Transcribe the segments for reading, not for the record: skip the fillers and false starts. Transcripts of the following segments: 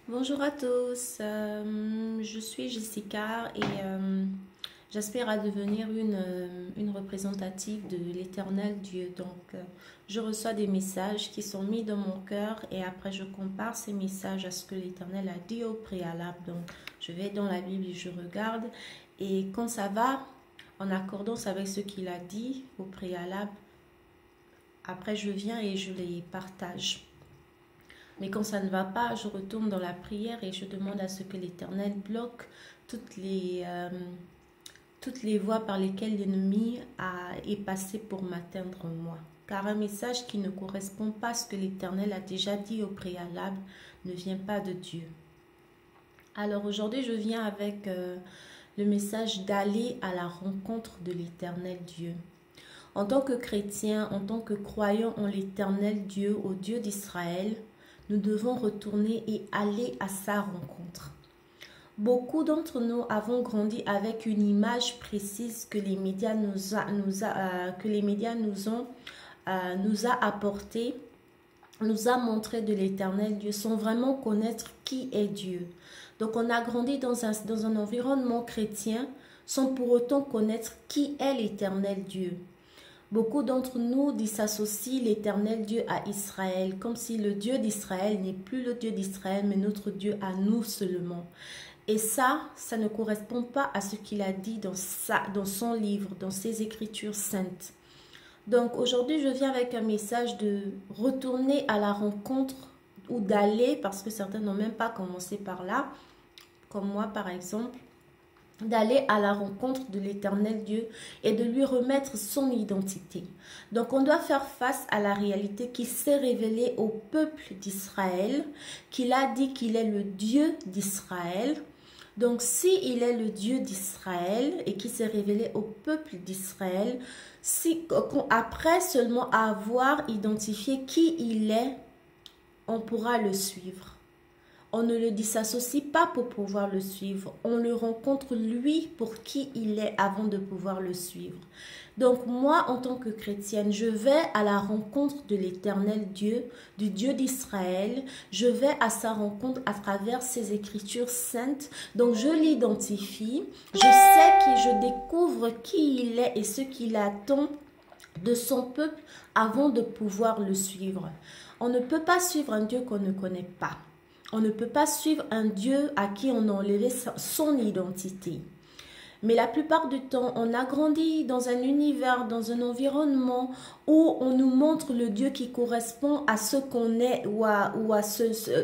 Bonjour à tous, je suis Jessica et j'aspire à devenir une représentative de l'Éternel Dieu. Je reçois des messages qui sont mis dans mon cœur et après je compare ces messages à ce que l'Éternel a dit au préalable. Donc, je vais dans la Bible et je regarde et quand ça va en accordance avec ce qu'il a dit au préalable, après je viens et je les partage. Mais quand ça ne va pas, je retourne dans la prière et je demande à ce que l'Éternel bloque toutes les voies par lesquelles l'ennemi est passé pour m'atteindre moi. Car un message qui ne correspond pas à ce que l'Éternel a déjà dit au préalable ne vient pas de Dieu. Alors aujourd'hui, je viens avec le message d'aller à la rencontre de l'Éternel Dieu. En tant que chrétien, en tant que croyant en l'Éternel Dieu, au Dieu d'Israël, nous devons retourner et aller à sa rencontre. Beaucoup d'entre nous avons grandi avec une image précise que les médias nous a apportée, nous a montré de l'Éternel Dieu sans vraiment connaître qui est Dieu. Donc on a grandi dans un environnement chrétien sans pour autant connaître qui est l'Éternel Dieu. Beaucoup d'entre nous dissocient l'Éternel Dieu à Israël, comme si le Dieu d'Israël n'est plus le Dieu d'Israël, mais notre Dieu à nous seulement. Et ça ne correspond pas à ce qu'il a dit dans son livre, dans ses écritures saintes. Donc aujourd'hui, je viens avec un message de retourner à la rencontre ou d'aller, parce que certains n'ont même pas commencé par là, comme moi par exemple, d'aller à la rencontre de l'Éternel Dieu et de lui remettre son identité. Donc on doit faire face à la réalité qui s'est révélée au peuple d'Israël, qu'il a dit qu'il est le Dieu d'Israël. Donc s'il est le Dieu d'Israël et qui s'est révélé au peuple d'Israël, après seulement avoir identifié qui il est, on pourra le suivre. On ne le disassocie pas pour pouvoir le suivre. On le rencontre lui pour qui il est avant de pouvoir le suivre. Donc moi, en tant que chrétienne, je vais à la rencontre de l'Éternel Dieu, du Dieu d'Israël. Je vais à sa rencontre à travers ses écritures saintes. Donc je l'identifie. Je sais je découvre qui il est et ce qu'il attend de son peuple avant de pouvoir le suivre. On ne peut pas suivre un Dieu qu'on ne connaît pas. On ne peut pas suivre un Dieu à qui on a enlevé son identité. Mais la plupart du temps, on a grandi dans un univers, dans un environnement où on nous montre le Dieu qui correspond à ce qu'on est ou à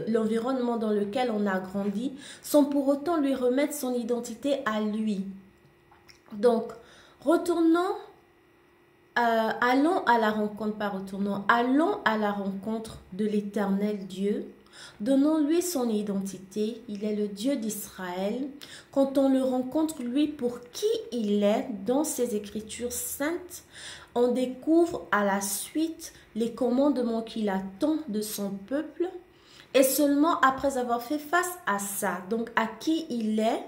l'environnement dans lequel on a grandi, sans pour autant lui remettre son identité à lui. Donc, allons à la rencontre de l'Éternel Dieu. Donnons-lui son identité, il est le Dieu d'Israël. Quand on le rencontre, lui, pour qui il est dans ses écritures saintes, on découvre à la suite les commandements qu'il attend de son peuple. Et seulement après avoir fait face à ça, donc à qui il est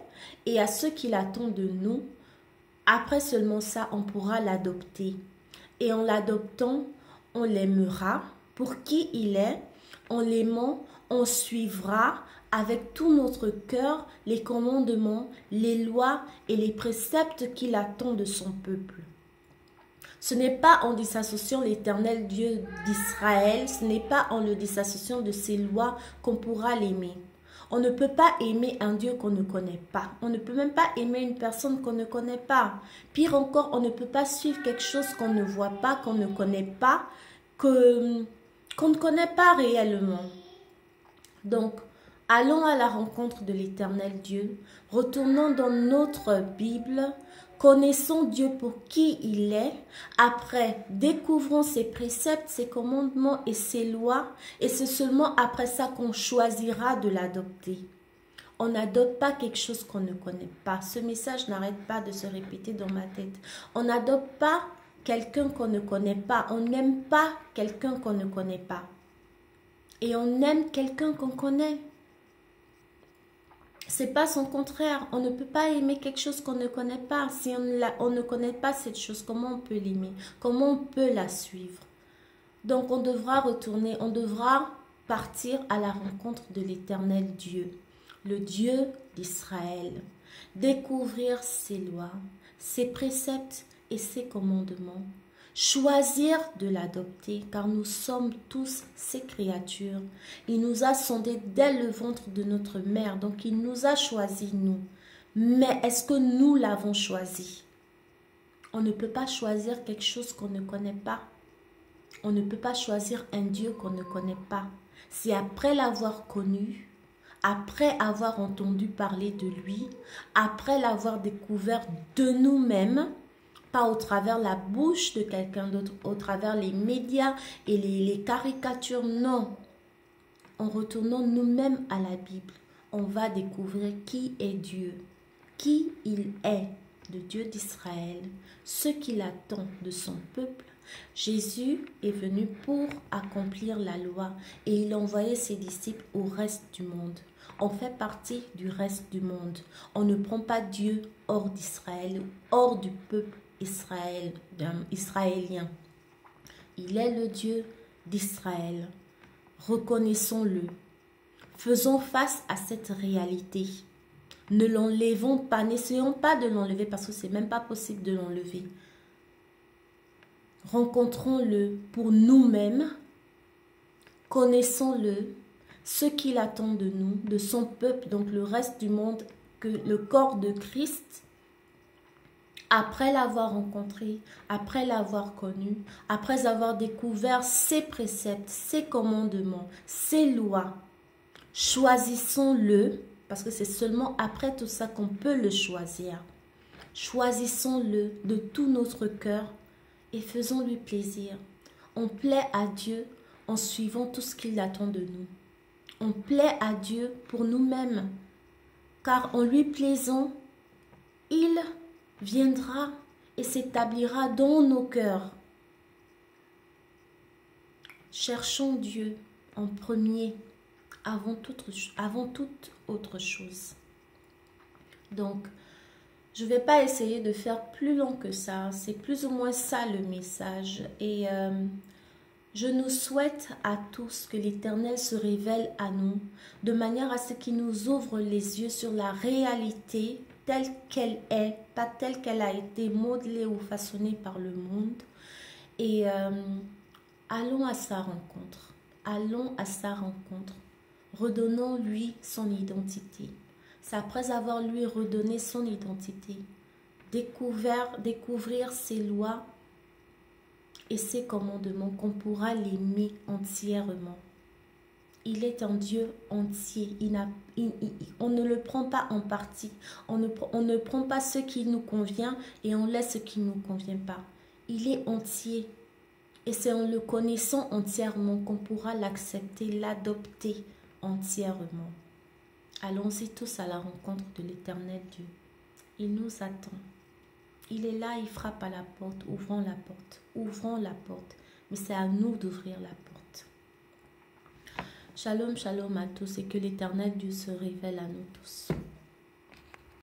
et à ce qu'il attend de nous, après seulement ça, on pourra l'adopter. Et en l'adoptant, on l'aimera pour qui il est. En l'aimant, on suivra avec tout notre cœur les commandements, les lois et les préceptes qu'il attend de son peuple. Ce n'est pas en dissociant l'Éternel Dieu d'Israël, ce n'est pas en le dissociant de ses lois qu'on pourra l'aimer. On ne peut pas aimer un Dieu qu'on ne connaît pas. On ne peut même pas aimer une personne qu'on ne connaît pas. Pire encore, on ne peut pas suivre quelque chose qu'on ne voit pas, qu'on ne connaît pas, qu'on ne connaît pas réellement. Donc, allons à la rencontre de l'Éternel Dieu. Retournons dans notre Bible. Connaissons Dieu pour qui il est. Après, découvrons ses préceptes, ses commandements et ses lois. Et c'est seulement après ça qu'on choisira de l'adopter. On n'adopte pas quelque chose qu'on ne connaît pas. Ce message n'arrête pas de se répéter dans ma tête. On n'adopte pas quelqu'un qu'on ne connaît pas. On n'aime pas quelqu'un qu'on ne connaît pas. Et on aime quelqu'un qu'on connaît. C'est pas son contraire. On ne peut pas aimer quelque chose qu'on ne connaît pas. Si on ne connaît pas cette chose, comment on peut l'aimer? Comment on peut la suivre? Donc on devra retourner, on devra partir à la rencontre de l'Éternel Dieu, le Dieu d'Israël, découvrir ses lois, ses préceptes et ses commandements, choisir de l'adopter car nous sommes tous ses créatures. Il nous a sondés dès le ventre de notre mère, donc il nous a choisis nous. Mais est-ce que nous l'avons choisi? On ne peut pas choisir quelque chose qu'on ne connaît pas. On ne peut pas choisir un Dieu qu'on ne connaît pas. C'est après l'avoir connu, après avoir entendu parler de lui, après l'avoir découvert de nous-mêmes, pas au travers la bouche de quelqu'un d'autre, au travers les médias et les caricatures, non. En retournant nous-mêmes à la Bible, on va découvrir qui est Dieu, qui il est, le Dieu d'Israël, ce qu'il attend de son peuple. Jésus est venu pour accomplir la loi et il a envoyé ses disciples au reste du monde. On fait partie du reste du monde. On ne prend pas Dieu hors d'Israël, hors du peuple israélien. Il est le Dieu d'Israël. Reconnaissons-le. Faisons face à cette réalité. Ne l'enlevons pas, n'essayons pas de l'enlever parce que ce n'est même pas possible de l'enlever. Rencontrons-le pour nous-mêmes, connaissons-le, ce qu'il attend de nous, de son peuple, donc le reste du monde, que le corps de Christ, après l'avoir rencontré, après l'avoir connu, après avoir découvert ses préceptes, ses commandements, ses lois, choisissons-le, parce que c'est seulement après tout ça qu'on peut le choisir. Choisissons-le de tout notre cœur et faisons-lui plaisir. On plaît à Dieu en suivant tout ce qu'il attend de nous. On plaît à Dieu pour nous-mêmes, car en lui plaisant, il viendra et s'établira dans nos cœurs. Cherchons Dieu en premier, avant toute autre chose. Donc, je ne vais pas essayer de faire plus long que ça. C'est plus ou moins ça le message. Et je nous souhaite à tous que l'Éternel se révèle à nous de manière à ce qu'il nous ouvre les yeux sur la réalité telle qu'elle est, pas telle qu'elle a été modelée ou façonnée par le monde. Et allons à sa rencontre. Allons à sa rencontre. Redonnons-lui son identité. C'est après avoir lui redonné son identité, découvrir ses lois et ses commandements qu'on pourra l'aimer entièrement. Il est un Dieu entier. On ne le prend pas en partie. On ne prend pas ce qui nous convient et on laisse ce qui ne nous convient pas. Il est entier. Et c'est en le connaissant entièrement qu'on pourra l'accepter, l'adopter entièrement. Allons-y tous à la rencontre de l'Éternel Dieu. Il nous attend. Il est là, il frappe à la porte. Ouvrons la porte. Ouvrons la porte. Mais c'est à nous d'ouvrir la porte. Shalom, shalom à tous et que l'Éternel Dieu se révèle à nous tous.